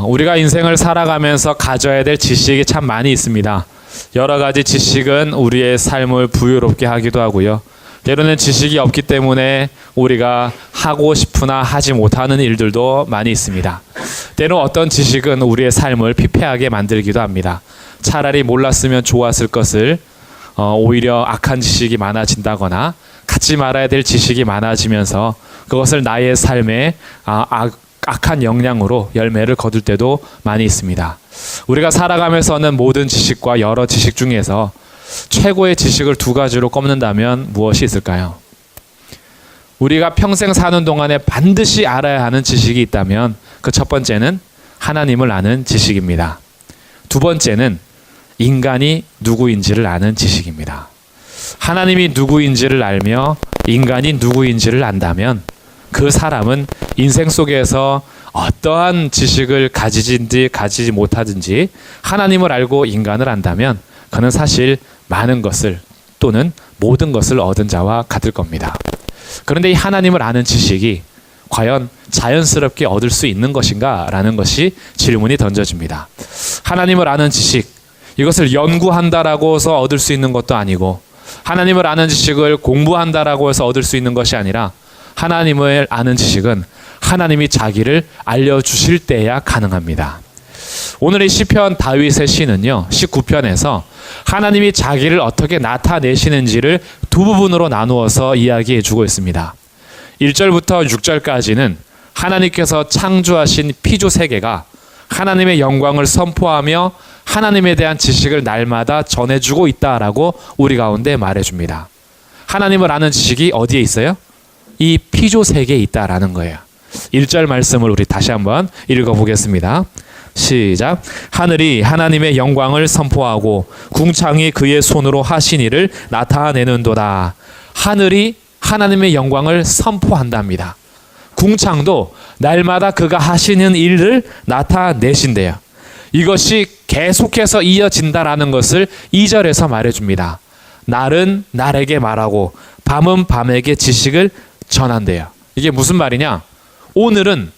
우리가 인생을 살아가면서 가져야 될 지식이 참 많이 있습니다. 여러 가지 지식은 우리의 삶을 부유롭게 하기도 하고요. 때로는 지식이 없기 때문에 우리가 하고 싶으나 하지 못하는 일들도 많이 있습니다. 때로 어떤 지식은 우리의 삶을 피폐하게 만들기도 합니다. 차라리 몰랐으면 좋았을 것을 오히려 악한 지식이 많아진다거나 갖지 말아야 될 지식이 많아지면서 그것을 나의 삶에 악한 영향으로 열매를 거둘 때도 많이 있습니다. 우리가 살아가면서는 모든 지식과 여러 지식 중에서 최고의 지식을 두 가지로 꼽는다면 무엇이 있을까요? 우리가 평생 사는 동안에 반드시 알아야 하는 지식이 있다면 그 첫 번째는 하나님을 아는 지식입니다. 두 번째는 인간이 누구인지를 아는 지식입니다. 하나님이 누구인지를 알며 인간이 누구인지를 안다면 그 사람은 인생 속에서 어떠한 지식을 가지든지 가지지 못하든지 하나님을 알고 인간을 안다면 그는 사실 많은 것을 또는 모든 것을 얻은 자와 같을 겁니다. 그런데 이 하나님을 아는 지식이 과연 자연스럽게 얻을 수 있는 것인가? 라는 것이 질문이 던져집니다. 하나님을 아는 지식, 이것을 연구한다라고 해서 얻을 수 있는 것도 아니고 하나님을 아는 지식을 공부한다라고 해서 얻을 수 있는 것이 아니라 하나님을 아는 지식은 하나님이 자기를 알려주실 때야 가능합니다. 오늘의 시편 다윗의 시는요, 19편에서 하나님이 자기를 어떻게 나타내시는지를 두 부분으로 나누어서 이야기해 주고 있습니다. 1절부터 6절까지는 하나님께서 창조하신 피조 세계가 하나님의 영광을 선포하며 하나님에 대한 지식을 날마다 전해주고 있다라고 우리 가운데 말해줍니다. 하나님을 아는 지식이 어디에 있어요? 이 피조 세계에 있다라는 거예요. 1절 말씀을 우리 다시 한번 읽어보겠습니다. 시작. 하늘이 하나님의 영광을 선포하고 궁창이 그의 손으로 하신 일을 나타내는도다. 하늘이 하나님의 영광을 선포한답니다. 궁창도 날마다 그가 하시는 일을 나타내신대요. 이것이 계속해서 이어진다라는 것을 2절에서 말해줍니다. 날은 날에게 말하고 밤은 밤에게 지식을 전한대요. 이게 무슨 말이냐? 오늘은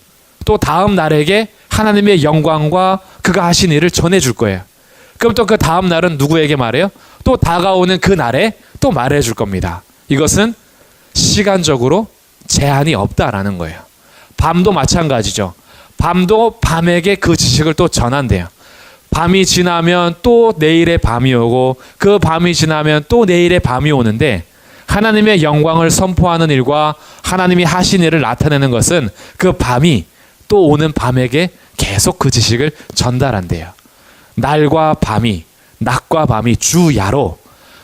또 다음 날에게 하나님의 영광과 그가 하신 일을 전해줄 거예요. 그럼 또 그 다음 날은 누구에게 말해요? 또 다가오는 그 날에 또 말해줄 겁니다. 이것은 시간적으로 제한이 없다라는 거예요. 밤도 마찬가지죠. 밤도 밤에게 그 지식을 또 전한대요. 밤이 지나면 또 내일의 밤이 오고 그 밤이 지나면 또 내일의 밤이 오는데 하나님의 영광을 선포하는 일과 하나님이 하신 일을 나타내는 것은 그 밤이 또 오는 밤에게 계속 그 지식을 전달한대요. 날과 밤이, 낮과 밤이 주야로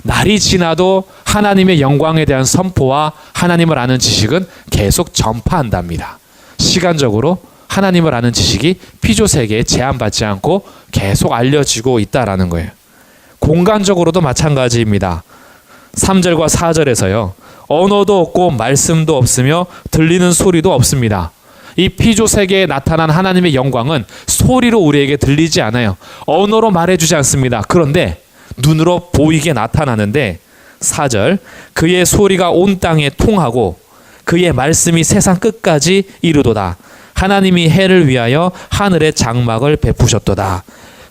날이 지나도 하나님의 영광에 대한 선포와 하나님을 아는 지식은 계속 전파한답니다. 시간적으로 하나님을 아는 지식이 피조 세계에 제한받지 않고 계속 알려지고 있다라는 거예요. 공간적으로도 마찬가지입니다. 3절과 4절에서요. 언어도 없고 말씀도 없으며 들리는 소리도 없습니다. 이 피조 세계에 나타난 하나님의 영광은 소리로 우리에게 들리지 않아요. 언어로 말해주지 않습니다. 그런데 눈으로 보이게 나타나는데 4절 그의 소리가 온 땅에 통하고 그의 말씀이 세상 끝까지 이르도다. 하나님이 해를 위하여 하늘에 장막을 베푸셨도다.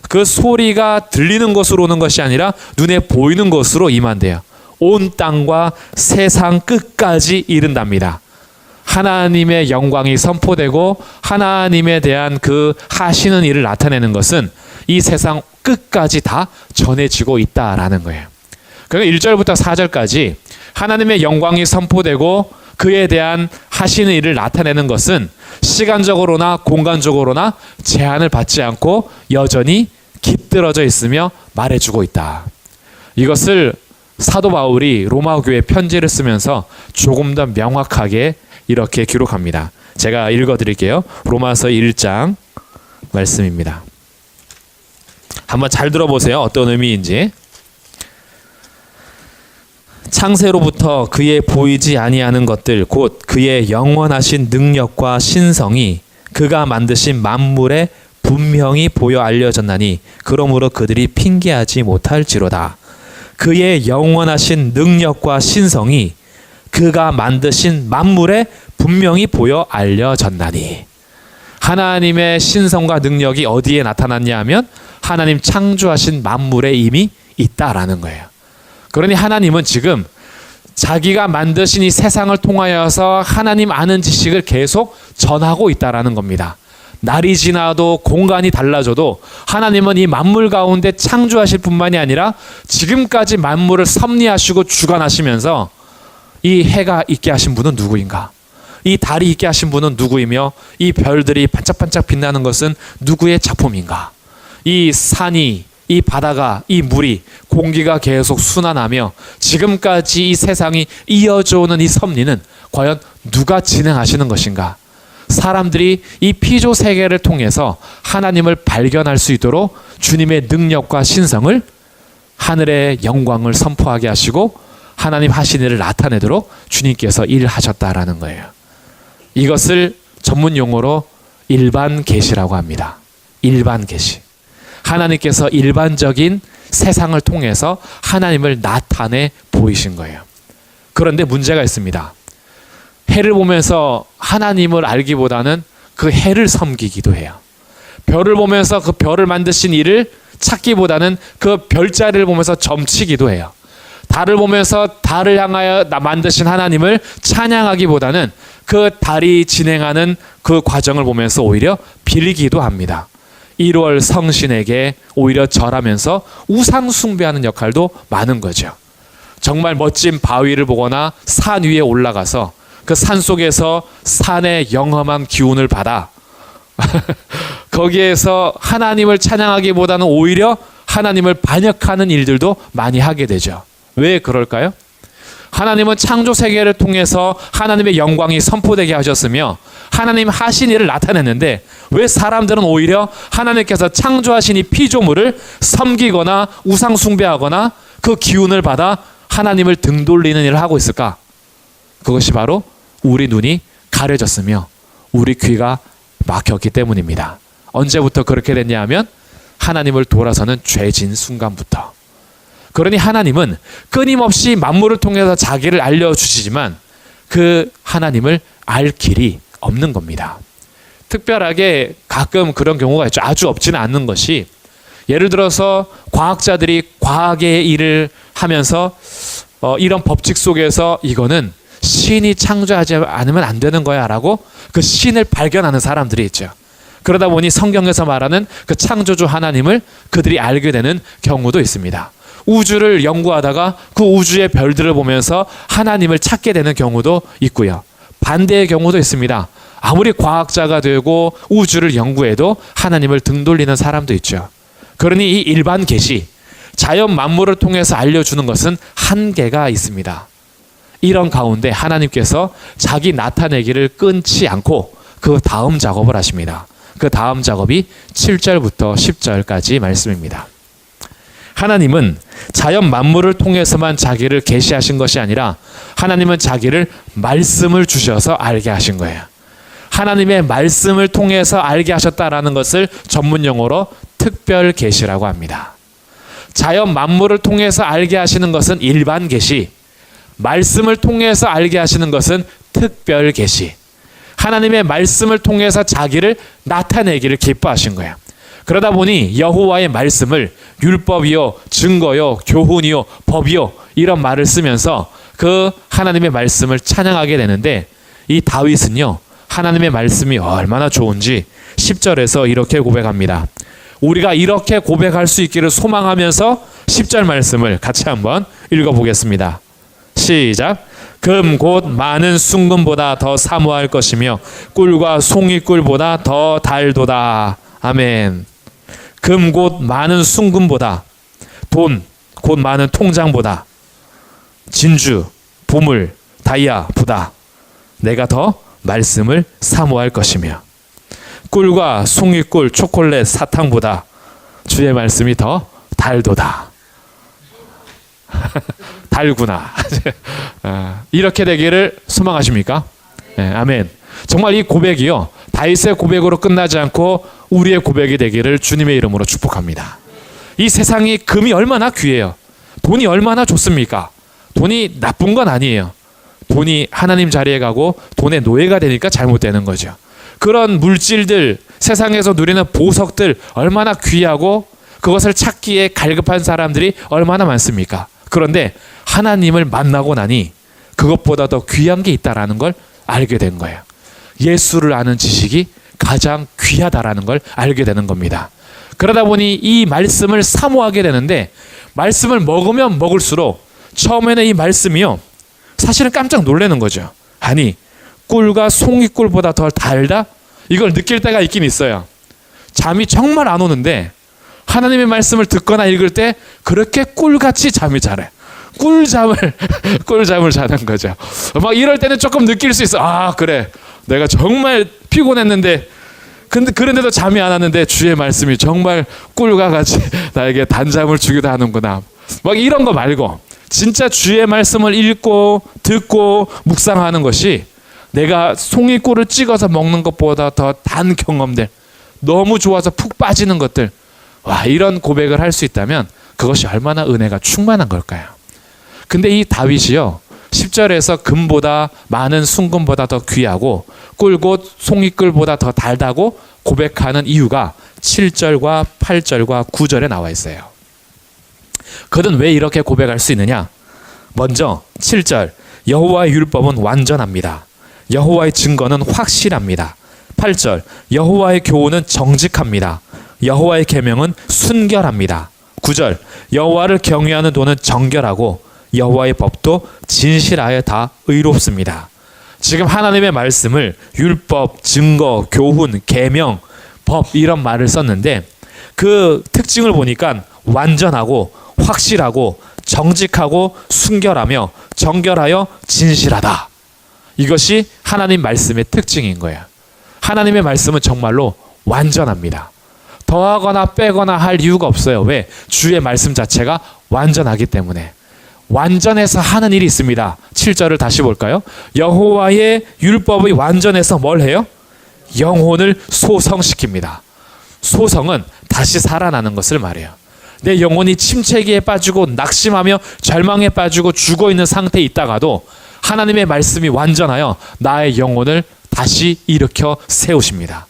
그 소리가 들리는 것으로 오는 것이 아니라 눈에 보이는 것으로 임한대요. 온 땅과 세상 끝까지 이른답니다. 하나님의 영광이 선포되고 하나님에 대한 그 하시는 일을 나타내는 것은 이 세상 끝까지 다 전해지고 있다라는 거예요. 그러니까 1절부터 4절까지 하나님의 영광이 선포되고 그에 대한 하시는 일을 나타내는 것은 시간적으로나 공간적으로나 제한을 받지 않고 여전히 깃들어져 있으며 말해주고 있다. 이것을 사도 바울이 로마 교회 편지를 쓰면서 조금 더 명확하게 이렇게 기록합니다. 제가 읽어드릴게요. 로마서 1장 말씀입니다. 한번 잘 들어보세요. 어떤 의미인지. 창세로부터 그의 보이지 아니하는 것들 곧 그의 영원하신 능력과 신성이 그가 만드신 만물에 분명히 보여 알려졌나니 그러므로 그들이 핑계하지 못할지로다. 그의 영원하신 능력과 신성이 그가 만드신 만물에 분명히 보여 알려졌나니. 하나님의 신성과 능력이 어디에 나타났냐 하면 하나님 창조하신 만물에 이미 있다라는 거예요. 그러니 하나님은 지금 자기가 만드신 이 세상을 통하여서 하나님 아는 지식을 계속 전하고 있다라는 겁니다. 날이 지나도 공간이 달라져도 하나님은 이 만물 가운데 창조하실 뿐만이 아니라 지금까지 만물을 섭리하시고 주관하시면서 이 해가 있게 하신 분은 누구인가? 이 달이 있게 하신 분은 누구이며 이 별들이 반짝반짝 빛나는 것은 누구의 작품인가? 이 산이, 이 바다가, 이 물이, 공기가 계속 순환하며 지금까지 이 세상이 이어져 오는 이 섭리는 과연 누가 진행하시는 것인가? 사람들이 이 피조 세계를 통해서 하나님을 발견할 수 있도록 주님의 능력과 신성을, 하늘의 영광을 선포하게 하시고 하나님 하신 일을 나타내도록 주님께서 일하셨다라는 거예요. 이것을 전문 용어로 일반 계시라고 합니다. 일반 계시. 하나님께서 일반적인 세상을 통해서 하나님을 나타내 보이신 거예요. 그런데 문제가 있습니다. 해를 보면서 하나님을 알기보다는 그 해를 섬기기도 해요. 별을 보면서 그 별을 만드신 이를 찾기보다는 그 별자리를 보면서 점치기도 해요. 달을 보면서 달을 향하여 만드신 하나님을 찬양하기보다는 그 달이 진행하는 그 과정을 보면서 오히려 빌기도 합니다. 1월 성신에게 오히려 절하면서 우상 숭배하는 역할도 많은 거죠. 정말 멋진 바위를 보거나 산 위에 올라가서 그 산 속에서 산의 영험한 기운을 받아 거기에서 하나님을 찬양하기보다는 오히려 하나님을 반역하는 일들도 많이 하게 되죠. 왜 그럴까요? 하나님은 창조 세계를 통해서 하나님의 영광이 선포되게 하셨으며 하나님 하신 일을 나타냈는데 왜 사람들은 오히려 하나님께서 창조하신 이 피조물을 섬기거나 우상 숭배하거나 그 기운을 받아 하나님을 등 돌리는 일을 하고 있을까? 그것이 바로 우리 눈이 가려졌으며 우리 귀가 막혔기 때문입니다. 언제부터 그렇게 됐냐 하면 하나님을 돌아서는 죄진 순간부터. 그러니 하나님은 끊임없이 만물을 통해서 자기를 알려주시지만 그 하나님을 알 길이 없는 겁니다. 특별하게 가끔 그런 경우가 있죠. 아주 없지는 않는 것이, 예를 들어서 과학자들이 과학의 일을 하면서 이런 법칙 속에서 이거는 신이 창조하지 않으면 안 되는 거야 라고 그 신을 발견하는 사람들이 있죠. 그러다 보니 성경에서 말하는 그 창조주 하나님을 그들이 알게 되는 경우도 있습니다. 우주를 연구하다가 그 우주의 별들을 보면서 하나님을 찾게 되는 경우도 있고요. 반대의 경우도 있습니다. 아무리 과학자가 되고 우주를 연구해도 하나님을 등 돌리는 사람도 있죠. 그러니 이 일반 계시, 자연 만물을 통해서 알려주는 것은 한계가 있습니다. 이런 가운데 하나님께서 자기 나타내기를 끊지 않고 그 다음 작업을 하십니다. 그 다음 작업이 7절부터 10절까지 말씀입니다. 하나님은 자연 만물을 통해서만 자기를 계시하신 것이 아니라 하나님은 자기를 말씀을 주셔서 알게 하신 거예요. 하나님의 말씀을 통해서 알게 하셨다라는 것을 전문 용어로 특별 계시라고 합니다. 자연 만물을 통해서 알게 하시는 것은 일반 계시, 말씀을 통해서 알게 하시는 것은 특별 계시. 하나님의 말씀을 통해서 자기를 나타내기를 기뻐하신 거예요. 그러다 보니 여호와의 말씀을 율법이요, 증거요, 교훈이요, 법이요 이런 말을 쓰면서 그 하나님의 말씀을 찬양하게 되는데, 이 다윗은요 하나님의 말씀이 얼마나 좋은지 10절에서 이렇게 고백합니다. 우리가 이렇게 고백할 수 있기를 소망하면서 10절 말씀을 같이 한번 읽어보겠습니다. 시작. 금 곧 많은 순금보다 더 사모할 것이며 꿀과 송이꿀보다 더 달도다. 아멘. 금 곧 많은 순금보다, 돈 곧 많은 통장보다, 진주, 보물, 다이아보다 내가 더 말씀을 사모할 것이며 꿀과 송이꿀, 초콜릿, 사탕보다 주의 말씀이 더 달도다. 달구나. 이렇게 되기를 소망하십니까? 네, 아멘. 정말 이 고백이요 다윗의 고백으로 끝나지 않고 우리의 고백이 되기를 주님의 이름으로 축복합니다. 이 세상이 금이 얼마나 귀해요. 돈이 얼마나 좋습니까? 돈이 나쁜 건 아니에요. 돈이 하나님 자리에 가고 돈의 노예가 되니까 잘못되는 거죠. 그런 물질들, 세상에서 누리는 보석들 얼마나 귀하고 그것을 찾기에 갈급한 사람들이 얼마나 많습니까? 그런데 하나님을 만나고 나니 그것보다 더 귀한 게 있다라는 걸 알게 된 거예요. 예수를 아는 지식이 가장 귀하다라는 걸 알게 되는 겁니다. 그러다 보니 이 말씀을 사모하게 되는데, 말씀을 먹으면 먹을수록 처음에는 이 말씀이요, 사실은 깜짝 놀라는 거죠. 아니, 꿀과 송이꿀보다 더 달다? 이걸 느낄 때가 있긴 있어요. 잠이 정말 안 오는데 하나님의 말씀을 듣거나 읽을 때 그렇게 꿀같이 잠이 자래. 꿀잠을 자는 거죠. 막 이럴 때는 조금 느낄 수 있어. 아, 그래, 내가 정말 피곤했는데, 근데 그런데도 잠이 안 왔는데 주의 말씀이 정말 꿀과 같이 나에게 단잠을 주기도 하는구나. 막 이런 거 말고 진짜 주의 말씀을 읽고 듣고 묵상하는 것이 내가 송이꿀을 찍어서 먹는 것보다 더 단 경험들, 너무 좋아서 푹 빠지는 것들, 와, 이런 고백을 할 수 있다면 그것이 얼마나 은혜가 충만한 걸까요? 근데 이 다윗이요, 10절에서 금보다 많은 순금보다 더 귀하고 꿀곧 송이꿀보다 더 달다고 고백하는 이유가 7절과 8절과 9절에 나와 있어요. 그는 왜 이렇게 고백할 수 있느냐? 먼저 7절, 여호와의 율법은 완전합니다. 여호와의 증거는 확실합니다. 8절, 여호와의 교훈은 정직합니다. 여호와의 계명은 순결합니다. 9절, 여호와를 경외하는 도는 정결하고 여호와의 법도 진실하여 다 의롭습니다. 지금 하나님의 말씀을 율법, 증거, 교훈, 계명, 법 이런 말을 썼는데 그 특징을 보니까 완전하고 확실하고 정직하고 순결하며 정결하여 진실하다. 이것이 하나님 말씀의 특징인 거예요. 하나님의 말씀은 정말로 완전합니다. 더하거나 빼거나 할 이유가 없어요. 왜? 주의 말씀 자체가 완전하기 때문에. 완전해서 하는 일이 있습니다. 7절을 다시 볼까요? 여호와의 율법이 완전해서 뭘 해요? 영혼을 소성시킵니다. 소성은 다시 살아나는 것을 말해요. 내 영혼이 침체기에 빠지고 낙심하며 절망에 빠지고 죽어있는 상태에 있다가도 하나님의 말씀이 완전하여 나의 영혼을 다시 일으켜 세우십니다.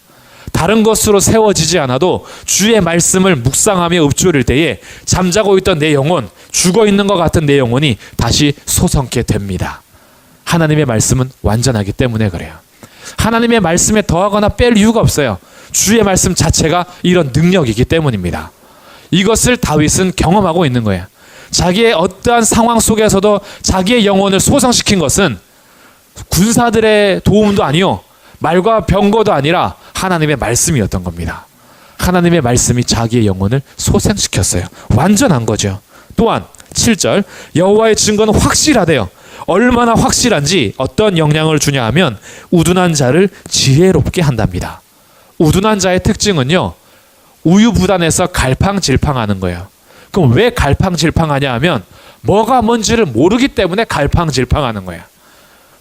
다른 것으로 세워지지 않아도 주의 말씀을 묵상하며 읊조릴 때에 잠자고 있던 내 영혼, 죽어있는 것 같은 내 영혼이 다시 솟게 됩니다. 하나님의 말씀은 완전하기 때문에 그래요. 하나님의 말씀에 더하거나 뺄 이유가 없어요. 주의 말씀 자체가 이런 능력이기 때문입니다. 이것을 다윗은 경험하고 있는 거예요. 자기의 어떠한 상황 속에서도 자기의 영혼을 소성시킨 것은 군사들의 도움도 아니요, 말과 병거도 아니라 하나님의 말씀이었던 겁니다. 하나님의 말씀이 자기의 영혼을 소생시켰어요. 완전한 거죠. 또한 7절, 여호와의 증거는 확실하대요. 얼마나 확실한지 어떤 영향을 주냐 하면 우둔한 자를 지혜롭게 한답니다. 우둔한 자의 특징은요, 우유부단해서 갈팡질팡하는 거예요. 그럼 왜 갈팡질팡하냐 하면 뭐가 뭔지를 모르기 때문에 갈팡질팡하는 거예요.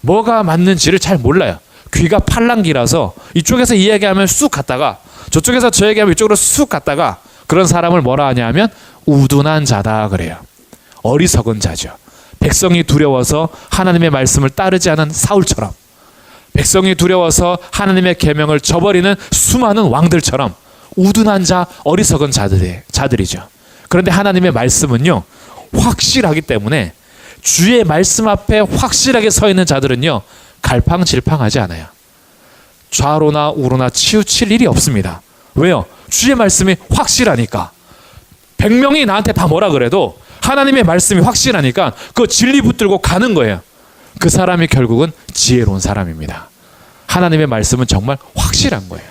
뭐가 맞는지를 잘 몰라요. 귀가 팔랑귀라서 이쪽에서 이야기하면 쑥 갔다가 저쪽에서 저 얘기하면 이쪽으로 쑥 갔다가, 그런 사람을 뭐라 하냐 하면 우둔한 자다 그래요. 어리석은 자죠. 백성이 두려워서 하나님의 말씀을 따르지 않은 사울처럼, 백성이 두려워서 하나님의 계명을 저버리는 수많은 왕들처럼 우둔한 자, 어리석은 자들이죠. 그런데 하나님의 말씀은요, 확실하기 때문에 주의 말씀 앞에 확실하게 서 있는 자들은요, 갈팡질팡하지 않아요. 좌로나 우로나 치우칠 일이 없습니다. 왜요? 주의 말씀이 확실하니까. 100명이 나한테 다 뭐라 그래도 하나님의 말씀이 확실하니까 그 진리 붙들고 가는 거예요. 그 사람이 결국은 지혜로운 사람입니다. 하나님의 말씀은 정말 확실한 거예요.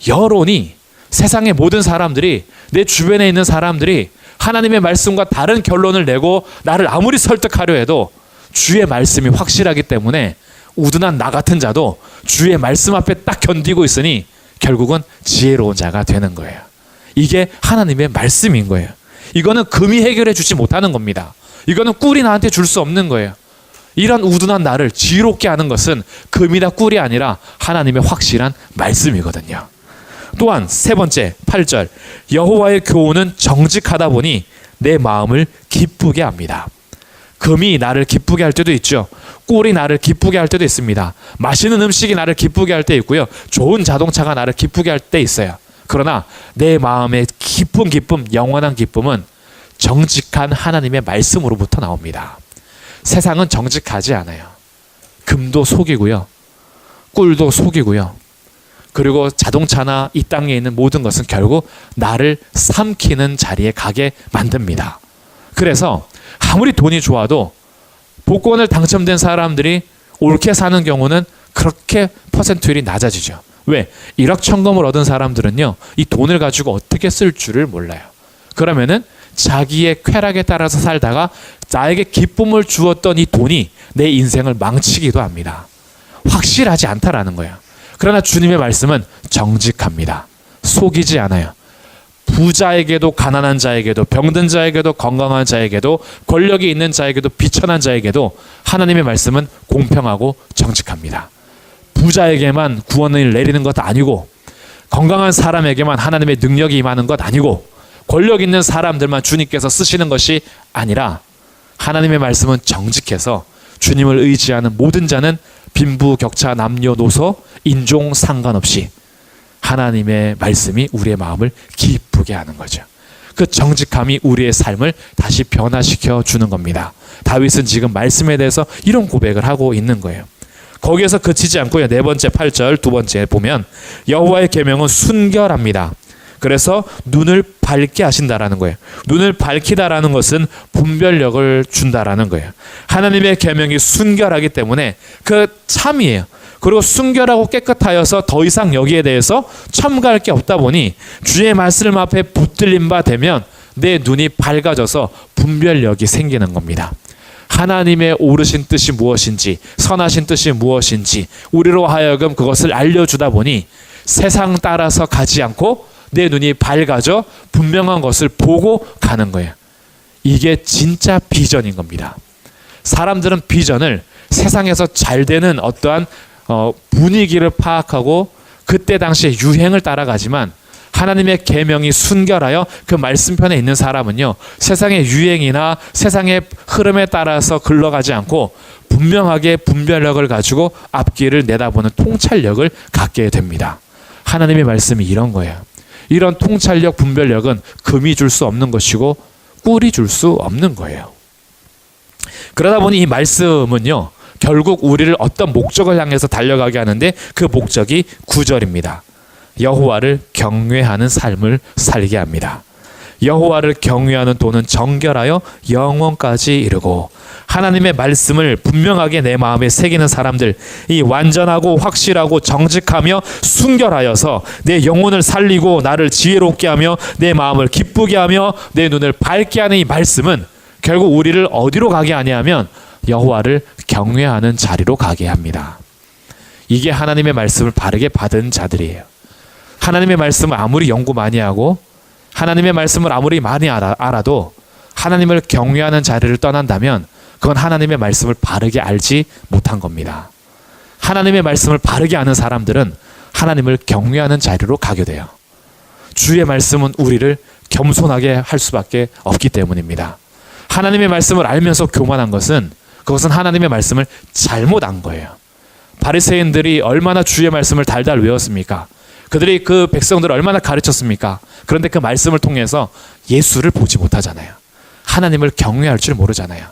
여론이, 세상의 모든 사람들이, 내 주변에 있는 사람들이 하나님의 말씀과 다른 결론을 내고 나를 아무리 설득하려 해도 주의 말씀이 확실하기 때문에 우둔한 나 같은 자도 주의 말씀 앞에 딱 견디고 있으니 결국은 지혜로운 자가 되는 거예요. 이게 하나님의 말씀인 거예요. 이거는 금이 해결해 주지 못하는 겁니다. 이거는 꿀이 나한테 줄 수 없는 거예요. 이런 우둔한 나를 지혜롭게 하는 것은 금이나 꿀이 아니라 하나님의 확실한 말씀이거든요. 또한 세 번째 8절, 여호와의 교훈은 정직하다 보니 내 마음을 기쁘게 합니다. 금이 나를 기쁘게 할 때도 있죠. 꿀이 나를 기쁘게 할 때도 있습니다. 맛있는 음식이 나를 기쁘게 할 때 있고요. 좋은 자동차가 나를 기쁘게 할 때 있어요. 그러나 내 마음의 깊은 기쁨, 영원한 기쁨은 정직한 하나님의 말씀으로부터 나옵니다. 세상은 정직하지 않아요. 금도 속이고요. 꿀도 속이고요. 그리고 자동차나 이 땅에 있는 모든 것은 결국 나를 삼키는 자리에 가게 만듭니다. 그래서 아무리 돈이 좋아도 복권을 당첨된 사람들이 옳게 사는 경우는 그렇게 퍼센트율이 낮아지죠. 왜? 일확천금을 얻은 사람들은요, 이 돈을 가지고 어떻게 쓸 줄을 몰라요. 그러면은 자기의 쾌락에 따라서 살다가 나에게 기쁨을 주었던 이 돈이 내 인생을 망치기도 합니다. 확실하지 않다라는 거예요. 그러나 주님의 말씀은 정직합니다. 속이지 않아요. 부자에게도 가난한 자에게도 병든 자에게도 건강한 자에게도 권력이 있는 자에게도 비천한 자에게도 하나님의 말씀은 공평하고 정직합니다. 부자에게만 구원을 내리는 것 아니고 건강한 사람에게만 하나님의 능력이 임하는 것 아니고 권력 있는 사람들만 주님께서 쓰시는 것이 아니라 하나님의 말씀은 정직해서 주님을 의지하는 모든 자는 빈부격차 남녀노소 인종 상관없이 하나님의 말씀이 우리의 마음을 기쁘게 하는 거죠. 그 정직함이 우리의 삶을 다시 변화시켜 주는 겁니다. 다윗은 지금 말씀에 대해서 이런 고백을 하고 있는 거예요. 거기에서 그치지 않고요. 네 번째 8절 두 번째 보면 여호와의 계명은 순결합니다. 그래서 눈을 밝게 하신다라는 거예요. 눈을 밝히다라는 것은 분별력을 준다라는 거예요. 하나님의 계명이 순결하기 때문에 그 참이에요. 그리고 순결하고 깨끗하여서 더 이상 여기에 대해서 첨가할 게 없다 보니 주의 말씀 앞에 붙들린 바 되면 내 눈이 밝아져서 분별력이 생기는 겁니다. 하나님의 옳으신 뜻이 무엇인지 선하신 뜻이 무엇인지 우리로 하여금 그것을 알려주다 보니 세상 따라서 가지 않고 내 눈이 밝아져 분명한 것을 보고 가는 거예요. 이게 진짜 비전인 겁니다. 사람들은 비전을 세상에서 잘 되는 어떠한 분위기를 파악하고 그때 당시에 유행을 따라가지만 하나님의 계명이 순결하여 그 말씀편에 있는 사람은요, 세상의 유행이나 세상의 흐름에 따라서 흘러가지 않고 분명하게 분별력을 가지고 앞길을 내다보는 통찰력을 갖게 됩니다. 하나님의 말씀이 이런 거예요. 이런 통찰력, 분별력은 금이 줄 수 없는 것이고 꿀이 줄 수 없는 거예요. 그러다 보니 이 말씀은요, 결국 우리를 어떤 목적을 향해서 달려가게 하는데 그 목적이 9절입니다. 여호와를 경외하는 삶을 살게 합니다. 여호와를 경외하는 도는 정결하여 영원까지 이르고 하나님의 말씀을 분명하게 내 마음에 새기는 사람들, 이 완전하고 확실하고 정직하며 순결하여서 내 영혼을 살리고 나를 지혜롭게 하며 내 마음을 기쁘게 하며 내 눈을 밝게 하는 이 말씀은 결국 우리를 어디로 가게 하냐면 여호와를 경외하는 자리로 가게 합니다. 이게 하나님의 말씀을 바르게 받은 자들이에요. 하나님의 말씀을 아무리 연구 많이 하고 하나님의 말씀을 아무리 많이 알아도 하나님을 경외하는 자리를 떠난다면 그건 하나님의 말씀을 바르게 알지 못한 겁니다. 하나님의 말씀을 바르게 아는 사람들은 하나님을 경외하는 자리로 가게 돼요. 주의 말씀은 우리를 겸손하게 할 수밖에 없기 때문입니다. 하나님의 말씀을 알면서 교만한 것은 그것은 하나님의 말씀을 잘못 안 거예요. 바리새인들이 얼마나 주의 말씀을 달달 외웠습니까? 그들이 그 백성들을 얼마나 가르쳤습니까? 그런데 그 말씀을 통해서 예수를 보지 못하잖아요. 하나님을 경외할 줄 모르잖아요.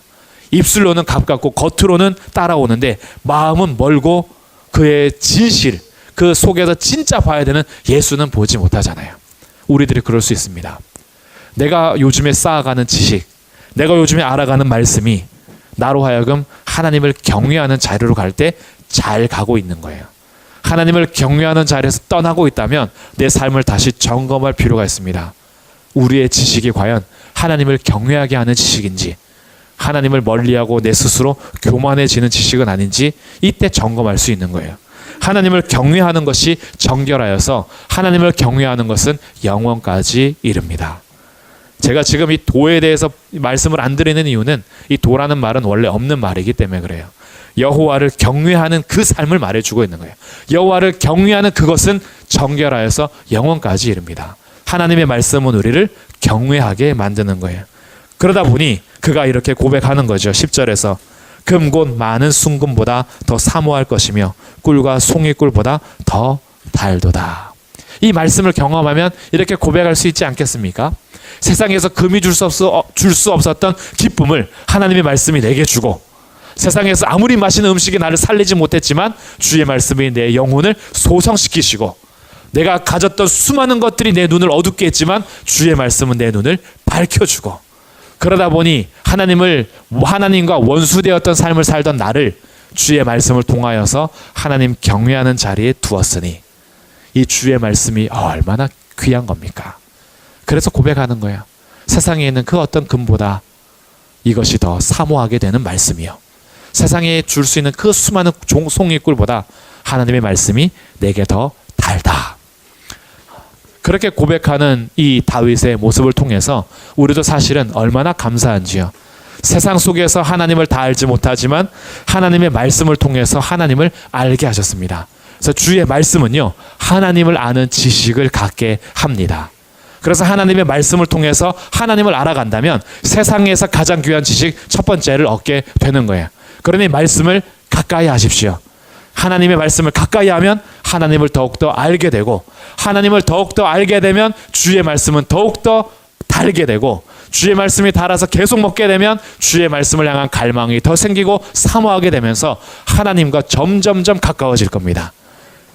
입술로는 가깝고 겉으로는 따라오는데 마음은 멀고 그의 진실, 그 속에서 진짜 봐야 되는 예수는 보지 못하잖아요. 우리들이 그럴 수 있습니다. 내가 요즘에 쌓아가는 지식, 내가 요즘에 알아가는 말씀이 나로 하여금 하나님을 경외하는 자리로 갈 때 잘 가고 있는 거예요. 하나님을 경외하는 자리에서 떠나고 있다면 내 삶을 다시 점검할 필요가 있습니다. 우리의 지식이 과연 하나님을 경외하게 하는 지식인지, 하나님을 멀리하고 내 스스로 교만해지는 지식은 아닌지 이때 점검할 수 있는 거예요. 하나님을 경외하는 것이 정결하여서 하나님을 경외하는 것은 영원까지 이릅니다. 제가 지금 이 도에 대해서 말씀을 안 드리는 이유는 이 도라는 말은 원래 없는 말이기 때문에 그래요. 여호와를 경외하는 그 삶을 말해주고 있는 거예요. 여호와를 경외하는 그것은 정결하여서 영원까지 이릅니다. 하나님의 말씀은 우리를 경외하게 만드는 거예요. 그러다 보니 그가 이렇게 고백하는 거죠. 10절에서 금 곧 많은 순금보다 더 사모할 것이며 꿀과 송이꿀보다 더 달도다. 이 말씀을 경험하면 이렇게 고백할 수 있지 않겠습니까? 세상에서 금이 줄 수 없었던 기쁨을 하나님의 말씀이 내게 주고, 세상에서 아무리 맛있는 음식이 나를 살리지 못했지만 주의 말씀이 내 영혼을 소성시키시고, 내가 가졌던 수많은 것들이 내 눈을 어둡게 했지만 주의 말씀은 내 눈을 밝혀주고, 그러다 보니 하나님과 원수되었던 삶을 살던 나를 주의 말씀을 통하여서 하나님 경외하는 자리에 두었으니 이 주의 말씀이 얼마나 귀한 겁니까? 그래서 고백하는 거예요. 세상에 있는 그 어떤 금보다 이것이 더 사모하게 되는 말씀이요, 세상에 줄 수 있는 그 수많은 송이꿀보다 하나님의 말씀이 내게 더 달다. 그렇게 고백하는 이 다윗의 모습을 통해서 우리도 사실은 얼마나 감사한지요. 세상 속에서 하나님을 다 알지 못하지만 하나님의 말씀을 통해서 하나님을 알게 하셨습니다. 그래서 주의 말씀은요, 하나님을 아는 지식을 갖게 합니다. 그래서 하나님의 말씀을 통해서 하나님을 알아간다면 세상에서 가장 귀한 지식 첫 번째를 얻게 되는 거예요. 그러니 말씀을 가까이 하십시오. 하나님의 말씀을 가까이 하면 하나님을 더욱더 알게 되고, 하나님을 더욱더 알게 되면 주의 말씀은 더욱더 달게 되고, 주의 말씀이 달아서 계속 먹게 되면 주의 말씀을 향한 갈망이 더 생기고 사모하게 되면서 하나님과 점점점 가까워질 겁니다.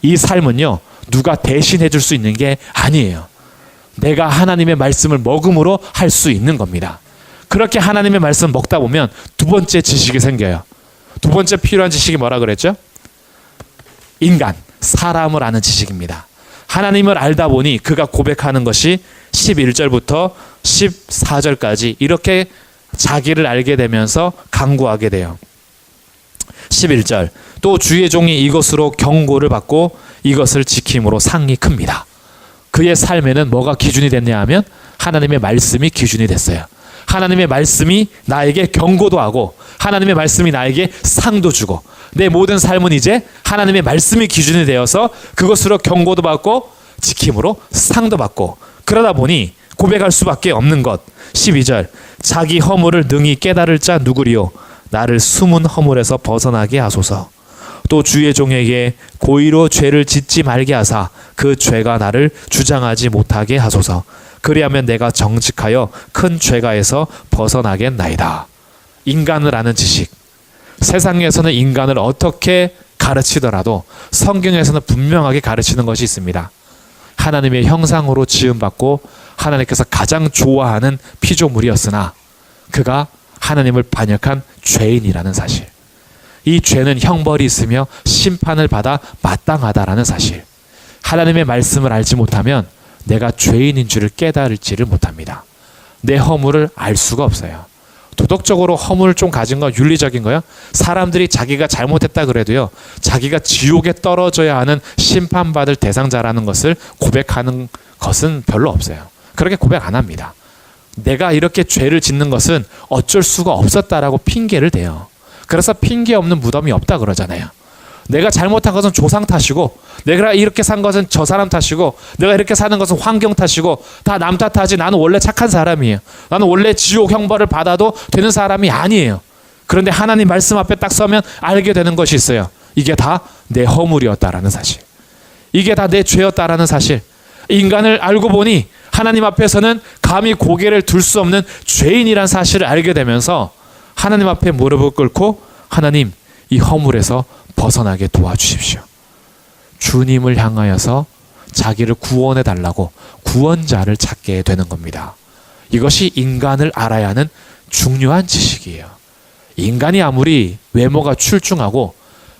이 삶은요, 누가 대신해 줄 수 있는 게 아니에요. 내가 하나님의 말씀을 먹음으로 할 수 있는 겁니다. 그렇게 하나님의 말씀 먹다 보면 두 번째 지식이 생겨요. 두 번째 필요한 지식이 뭐라 그랬죠? 인간, 사람을 아는 지식입니다. 하나님을 알다 보니 그가 고백하는 것이 11절부터 14절까지 이렇게 자기를 알게 되면서 간구하게 돼요. 11절, 또 주의 종이 이것으로 경고를 받고 이것을 지킴으로 상이 큽니다. 그의 삶에는 뭐가 기준이 됐냐 하면 하나님의 말씀이 기준이 됐어요. 하나님의 말씀이 나에게 경고도 하고 하나님의 말씀이 나에게 상도 주고, 내 모든 삶은 이제 하나님의 말씀이 기준이 되어서 그것으로 경고도 받고 지킴으로 상도 받고, 그러다 보니 고백할 수밖에 없는 것. 12절, 자기 허물을 능히 깨달을 자 누구리요? 나를 숨은 허물에서 벗어나게 하소서. 또 주의 종에게 고의로 죄를 짓지 말게 하사 그 죄가 나를 주장하지 못하게 하소서. 그리하면 내가 정직하여 큰 죄가에서 벗어나겠나이다. 인간을 아는 지식. 세상에서는 인간을 어떻게 가르치더라도 성경에서는 분명하게 가르치는 것이 있습니다. 하나님의 형상으로 지음받고 하나님께서 가장 좋아하는 피조물이었으나 그가 하나님을 반역한 죄인이라는 사실. 이 죄는 형벌이 있으며 심판을 받아 마땅하다라는 사실. 하나님의 말씀을 알지 못하면 내가 죄인인 줄을 깨달을지를 못합니다. 내 허물을 알 수가 없어요. 도덕적으로 허물을 좀 가진 거 윤리적인 거요. 사람들이 자기가 잘못했다 그래도요, 자기가 지옥에 떨어져야 하는 심판받을 대상자라는 것을 고백하는 것은 별로 없어요. 그렇게 고백 안 합니다. 내가 이렇게 죄를 짓는 것은 어쩔 수가 없었다라고 핑계를 대요. 그래서 핑계 없는 무덤이 없다 그러잖아요. 내가 잘못한 것은 조상 탓이고, 내가 이렇게 산 것은 저 사람 탓이고, 내가 이렇게 사는 것은 환경 탓이고, 다 남 탓하지 나는 원래 착한 사람이에요. 나는 원래 지옥 형벌을 받아도 되는 사람이 아니에요. 그런데 하나님 말씀 앞에 딱 서면 알게 되는 것이 있어요. 이게 다 내 허물이었다라는 사실. 이게 다 내 죄였다라는 사실. 인간을 알고 보니 하나님 앞에서는 감히 고개를 들 수 없는 죄인이란 사실을 알게 되면서 하나님 앞에 무릎을 꿇고, 하나님, 이 허물에서 벗어나게 도와주십시오. 주님을 향하여서 자기를 구원해 달라고 구원자를 찾게 되는 겁니다. 이것이 인간을 알아야 하는 중요한 지식이에요. 인간이 아무리 외모가 출중하고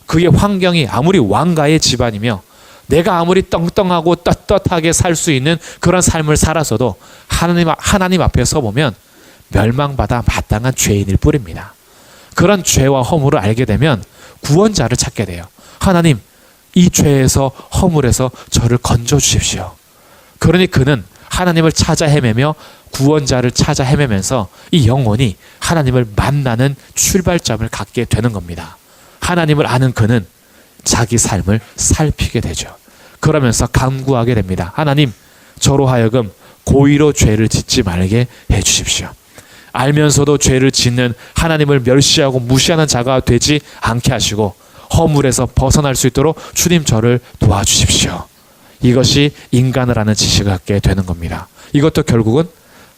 그의 환경이 아무리 왕가의 집안이며 내가 아무리 떵떵하고 떳떳하게 살 수 있는 그런 삶을 살아서도 하나님 앞에 서보면 멸망받아 마땅한 죄인일 뿐입니다. 그런 죄와 허물을 알게 되면 구원자를 찾게 돼요. 하나님, 이 죄에서 허물에서 저를 건져 주십시오. 그러니 그는 하나님을 찾아 헤매며 구원자를 찾아 헤매면서 이 영혼이 하나님을 만나는 출발점을 갖게 되는 겁니다. 하나님을 아는 그는 자기 삶을 살피게 되죠. 그러면서 간구하게 됩니다. 하나님, 저로 하여금 고의로 죄를 짓지 말게 해 주십시오. 알면서도 죄를 짓는 하나님을 멸시하고 무시하는 자가 되지 않게 하시고 허물에서 벗어날 수 있도록 주님 저를 도와주십시오. 이것이 인간을 아는 지식을 갖게 되는 겁니다. 이것도 결국은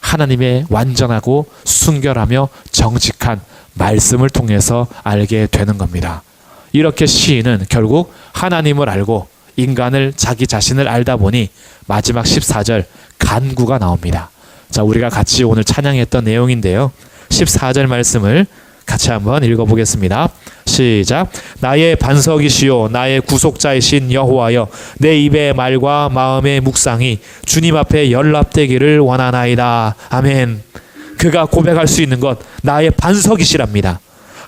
하나님의 완전하고 순결하며 정직한 말씀을 통해서 알게 되는 겁니다. 이렇게 시인은 결국 하나님을 알고 인간을 자기 자신을 알다 보니 마지막 14절 간구가 나옵니다. 자, 우리가 같이 오늘 찬양했던 내용인데요. 14절 말씀을 같이 한번 읽어보겠습니다. 시작. 나의 반석이시요 나의 구속자이신 여호와여, 내 입의 말과 마음의 묵상이 주님 앞에 연락되기를 원하나이다. 아멘. 그가 고백할 수 있는 것, 나의 반석이시랍니다.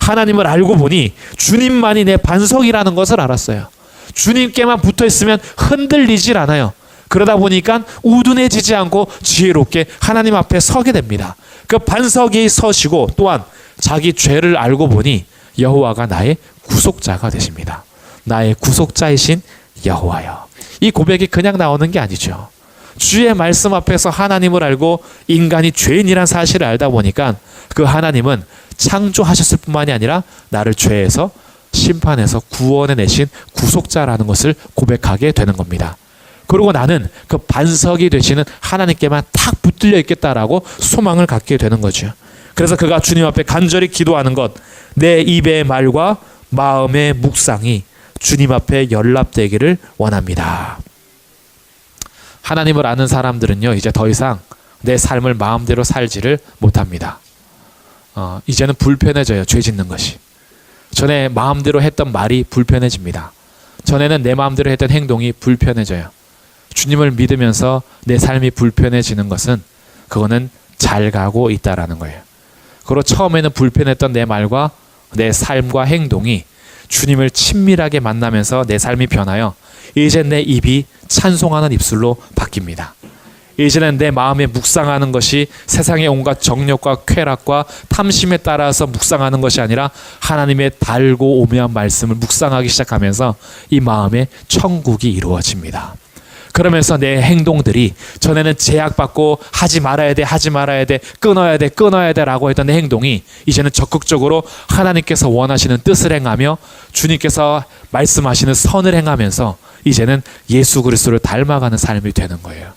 하나님을 알고 보니 주님만이 내 반석이라는 것을 알았어요. 주님께만 붙어있으면 흔들리질 않아요. 그러다 보니까 우둔해지지 않고 지혜롭게 하나님 앞에 서게 됩니다. 그 반석이 서시고 또한 자기 죄를 알고 보니 여호와가 나의 구속자가 되십니다. 나의 구속자이신 여호와여. 이 고백이 그냥 나오는 게 아니죠. 주의 말씀 앞에서 하나님을 알고 인간이 죄인이란 사실을 알다 보니까 그 하나님은 창조하셨을 뿐만이 아니라 나를 죄에서 심판해서 구원해내신 구속자라는 것을 고백하게 되는 겁니다. 그리고 나는 그 반석이 되시는 하나님께만 탁 붙들려 있겠다라고 소망을 갖게 되는 거죠. 그래서 그가 주님 앞에 간절히 기도하는 것, 내 입의 말과 마음의 묵상이 주님 앞에 연락되기를 원합니다. 하나님을 아는 사람들은요, 이제 더 이상 내 삶을 마음대로 살지를 못합니다. 이제는 불편해져요. 죄 짓는 것이. 전에 마음대로 했던 말이 불편해집니다. 전에는 내 마음대로 했던 행동이 불편해져요. 주님을 믿으면서 내 삶이 불편해지는 것은 그거는 잘 가고 있다라는 거예요. 그리고 처음에는 불편했던 내 말과 내 삶과 행동이 주님을 친밀하게 만나면서 내 삶이 변하여 이제 내 입이 찬송하는 입술로 바뀝니다. 이제는 내 마음에 묵상하는 것이 세상의 온갖 정욕과 쾌락과 탐심에 따라서 묵상하는 것이 아니라 하나님의 달고 오묘한 말씀을 묵상하기 시작하면서 이 마음에 천국이 이루어집니다. 그러면서 내 행동들이 전에는 제약받고 하지 말아야 돼, 끊어야 돼 라고 했던 내 행동이 이제는 적극적으로 하나님께서 원하시는 뜻을 행하며 주님께서 말씀하시는 선을 행하면서 이제는 예수 그리스도를 닮아가는 삶이 되는 거예요.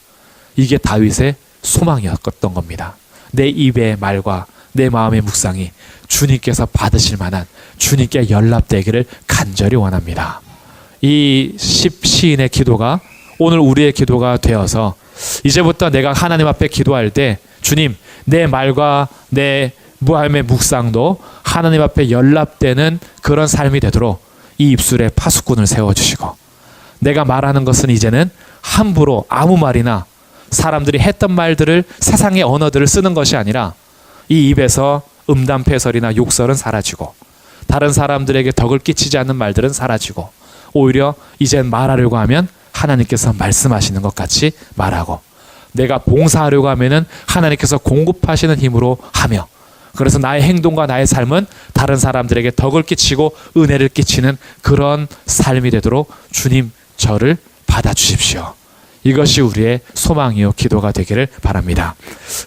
이게 다윗의 소망이었던 겁니다. 내 입의 말과 내 마음의 묵상이 주님께서 받으실 만한 주님께 연락되기를 간절히 원합니다. 이 시인의 기도가 오늘 우리의 기도가 되어서 이제부터 내가 하나님 앞에 기도할 때 주님, 내 말과 내 마음의 묵상도 하나님 앞에 연락되는 그런 삶이 되도록 이 입술에 파수꾼을 세워주시고 내가 말하는 것은 이제는 함부로 아무 말이나 사람들이 했던 말들을 세상의 언어들을 쓰는 것이 아니라 이 입에서 음담패설이나 욕설은 사라지고 다른 사람들에게 덕을 끼치지 않는 말들은 사라지고 오히려 이젠 말하려고 하면 하나님께서 말씀하시는 것 같이 말하고 내가 봉사하려고 하면은 하나님께서 공급하시는 힘으로 하며 그래서 나의 행동과 나의 삶은 다른 사람들에게 덕을 끼치고 은혜를 끼치는 그런 삶이 되도록 주님 저를 받아주십시오. 이것이 우리의 소망이요 기도가 되기를 바랍니다.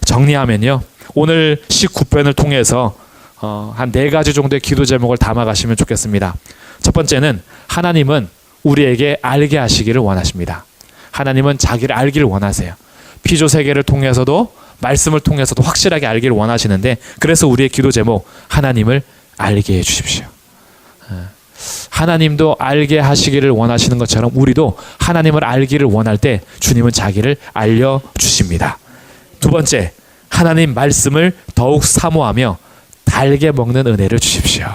정리하면요. 오늘 19편을 통해서 한 4가지 정도의 기도 제목을 담아가시면 좋겠습니다. 첫 번째는 하나님은 우리에게 알게 하시기를 원하십니다. 하나님은 자기를 알기를 원하세요. 피조 세계를 통해서도 말씀을 통해서도 확실하게 알기를 원하시는데 그래서 우리의 기도 제목 하나님을 알게 해주십시오. 하나님도 알게 하시기를 원하시는 것처럼 우리도 하나님을 알기를 원할 때 주님은 자기를 알려주십니다. 두 번째, 하나님 말씀을 더욱 사모하며 달게 먹는 은혜를 주십시오.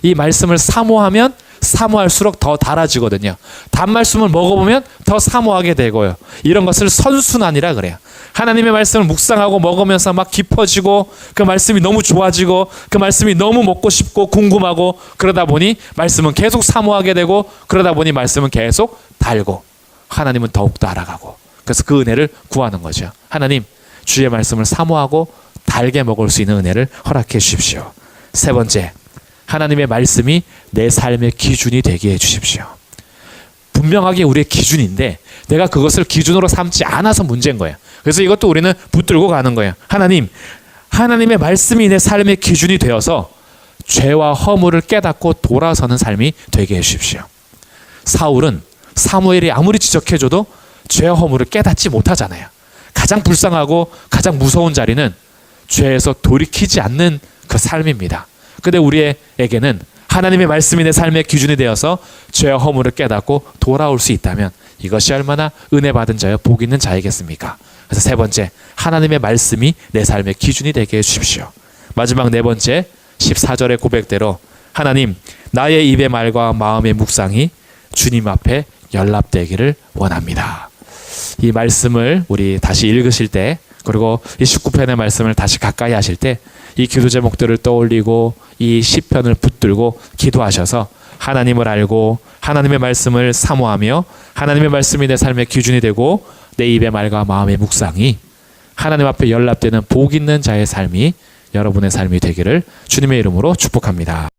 이 말씀을 사모하면 사모할수록 더 달아지거든요. 단말씀을 먹어보면 더 사모하게 되고요. 이런 것을 선순환이라 그래요. 하나님의 말씀을 묵상하고 먹으면서 막 깊어지고 그 말씀이 너무 좋아지고 그 말씀이 너무 먹고 싶고 궁금하고 그러다 보니 말씀은 계속 사모하게 되고 그러다 보니 말씀은 계속 달고 하나님은 더욱더 알아가고 그래서 그 은혜를 구하는 거죠. 하나님 주의 말씀을 사모하고 달게 먹을 수 있는 은혜를 허락해 주십시오. 세 번째, 하나님의 말씀이 내 삶의 기준이 되게 해주십시오. 분명하게 우리의 기준인데 내가 그것을 기준으로 삼지 않아서 문제인 거예요. 그래서 이것도 우리는 붙들고 가는 거예요. 하나님 하나님의 말씀이 내 삶의 기준이 되어서 죄와 허물을 깨닫고 돌아서는 삶이 되게 해주십시오. 사울은 사무엘이 아무리 지적해줘도 죄와 허물을 깨닫지 못하잖아요. 가장 불쌍하고 가장 무서운 자리는 죄에서 돌이키지 않는 그 삶입니다. 근데 우리에게는 하나님의 말씀이 내 삶의 기준이 되어서 죄와 허물을 깨닫고 돌아올 수 있다면 이것이 얼마나 은혜 받은 자여 복 있는 자이겠습니까? 그래서 세 번째, 하나님의 말씀이 내 삶의 기준이 되게 해주십시오. 마지막 네 번째, 14절의 고백대로 하나님, 나의 입의 말과 마음의 묵상이 주님 앞에 연락되기를 원합니다. 이 말씀을 우리 다시 읽으실 때, 그리고 이 19편의 말씀을 다시 가까이 하실 때 이 기도 제목들을 떠올리고 이 시편을 붙들고 기도하셔서 하나님을 알고 하나님의 말씀을 사모하며 하나님의 말씀이 내 삶의 기준이 되고 내 입의 말과 마음의 묵상이 하나님 앞에 연락되는 복 있는 자의 삶이 여러분의 삶이 되기를 주님의 이름으로 축복합니다.